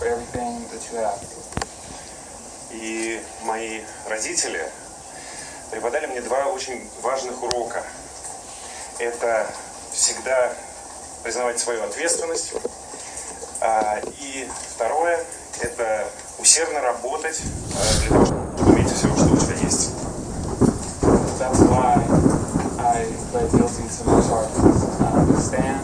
for everything that you have. И мои родители преподали мне два очень важных урока. Это всегда признавать свою ответственность. И второе – это усердно работать для того, чтобы иметь все, что у тебя есть. That's why I pled guilty to my charges. I understand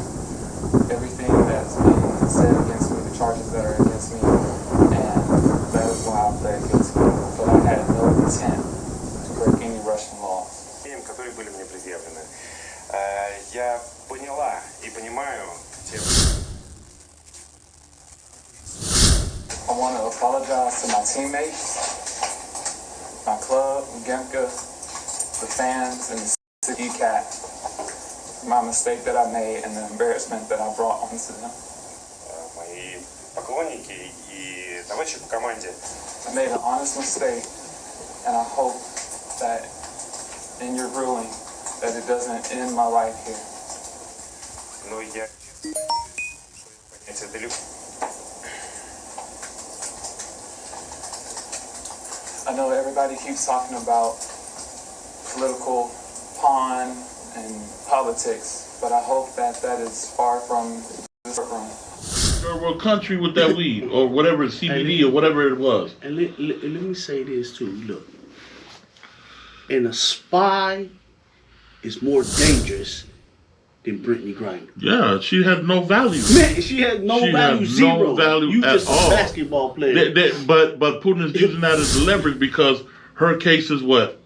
everything that's being said against me, the charges that are against me, and that is why I pled guilty. But I had no intent to break any Russian laws. Которые были мне предъявлены. Я поняла и понимаю те... I want to apologize to my teammates, my club, Gemka, the fans, and the city cat. My mistake that I made and the embarrassment that I brought onto them. Мои поклонники и товарищи по команде. I made an honest mistake, and I hope that in your ruling that it doesn't end my life here. Но я понятие далеко. I know everybody keeps talking about political pawn and politics, but I hope that that is far from this room. What country with that weed or whatever, CBD or whatever it was? And let me say this too. Look, and a spy is more dangerous than Brittany Griner. Yeah, she had no value. Man, she had no value, zero. No value you at just all. A basketball player. But Putin is using that as leverage because her case is what?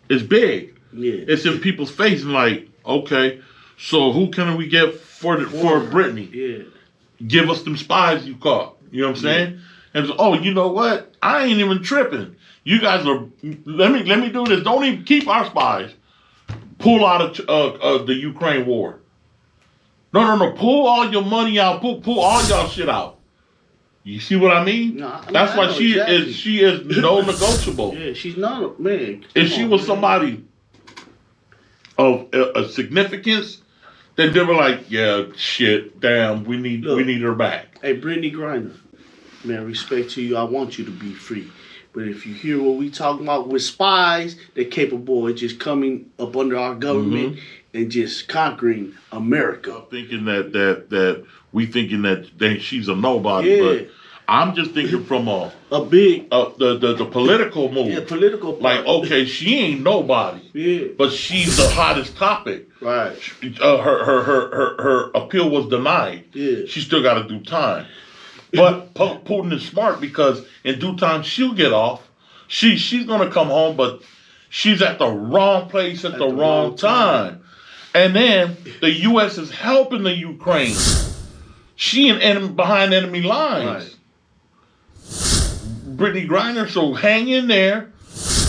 It's big. Yeah. It's in people's face and like, okay, so who can we get for Brittany? Yeah. Give us them spies you caught. You know what I'm saying? And so, oh, you know what? I ain't even tripping. You guys are. Let me do this. Don't even keep our spies. Pull out of the Ukraine war. No. Pull all your money out. Pull all y'all shit out. You see what I mean? No, That's why she is no negotiable. Yeah, she's not, man. If she was somebody of a significance, then they were like, yeah, shit, damn, we need her back. Hey, Brittany Griner, man, respect to you. I want you to be free. But if you hear what we talking about with spies, they're capable of just coming up under our government and just conquering America. Thinking that we thinking that she's a nobody, but I'm just thinking from a big the political move. Yeah, political. Like, okay, she ain't nobody. Yeah. But she's the hottest topic. Right. Her appeal was denied. Yeah. She still got to do time. But Putin is smart because in due time she'll get off. She's gonna come home, but she's at the wrong place at the wrong time. And then the U.S. is helping the Ukraine. She behind enemy lines. Right. Brittany Griner, so hang in there,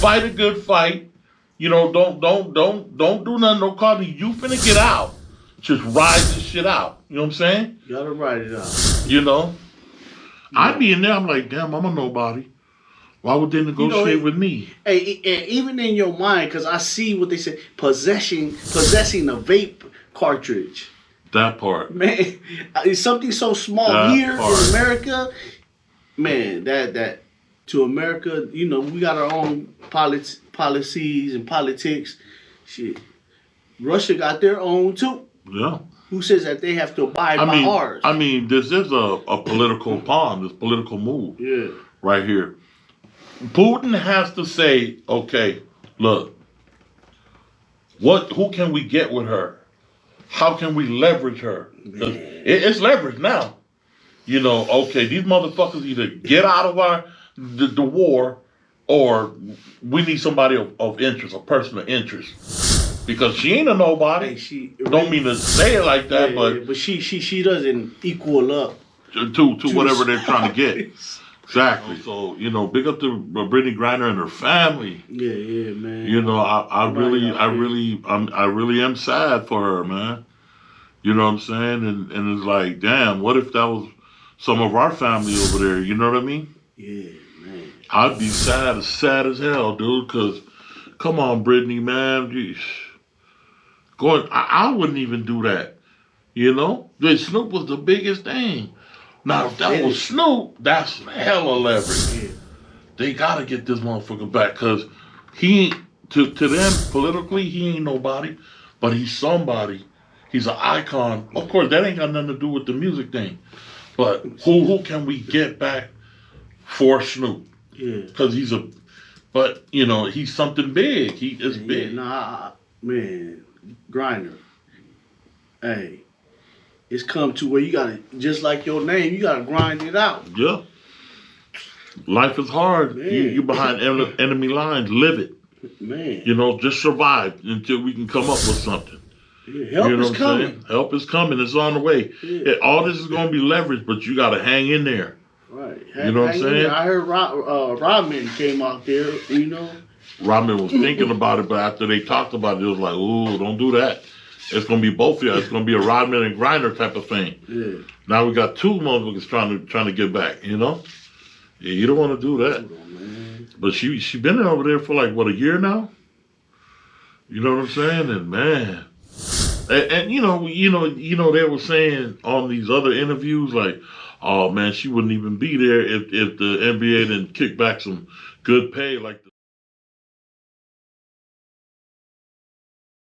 fight a good fight. You know, don't do nothing. Don't call me. You finna get out. Just ride this shit out. You know what I'm saying? You gotta ride it out. You know, I'd be in there. I'm like, damn, I'm a nobody. Why would they negotiate with me? Hey, even in your mind, because I see what they say, possessing a vape cartridge. That part. Man, it's something so small that here part. in America. Man, that to America, you know, we got our own policies and politics. Shit. Russia got their own too. Yeah. Who says that they have to abide by ours? I mean, this is a political pawn, this political move. Yeah. Right here. Putin has to say, okay, look, who can we get with her? How can we leverage her? It's leverage now. You know, okay, these motherfuckers either get out of the war or we need somebody of interest, a person of interest. Because she ain't a nobody. Hey, don't mean to say it like that, but she doesn't equal up to whatever they're trying to get. Exactly. So, you know, big up to Brittany Griner and her family. Yeah, man. You know, I really am sad for her, man. You know what I'm saying? And it's like, damn, what if that was some of our family over there? You know what I mean? Yeah, man. I'd be sad as hell, dude, because, come on, Brittany, man. I wouldn't even do that. You know? Snoop was the biggest thing. Now, if that was Snoop, that's hella leverage. Yeah. They gotta get this motherfucker back, because he ain't, to them, politically, he ain't nobody, but he's somebody. He's an icon. Of course, that ain't got nothing to do with the music thing. But who can we get back for Snoop? Yeah. Because he's he's something big. He is big. Nah, man, Griner. Hey, it's come to where you gotta, just like your name, you gotta grind it out. Yeah. Life is hard. Man. You behind enemy lines. Live it. Man. Just survive until we can come up with something. Yeah, help is coming. Saying? Help is coming. It's on the way. Yeah. All this is going to be leverage, but you got to hang in there. Right. You know what I'm saying? I heard Rodman came out there, Rodman was thinking about it, but after they talked about it, it was like, ooh, don't do that. It's going to be both of you. It's going to be a Rodman and Griner type of thing. Yeah. Now we got two motherfuckers trying to get back, Yeah, you don't want to do that. Hold on, man. But she been over there for like, what, a year now? You know what I'm saying? And man... And they were saying on these other interviews, like, oh man, she wouldn't even be there if the NBA didn't kick back some good pay like the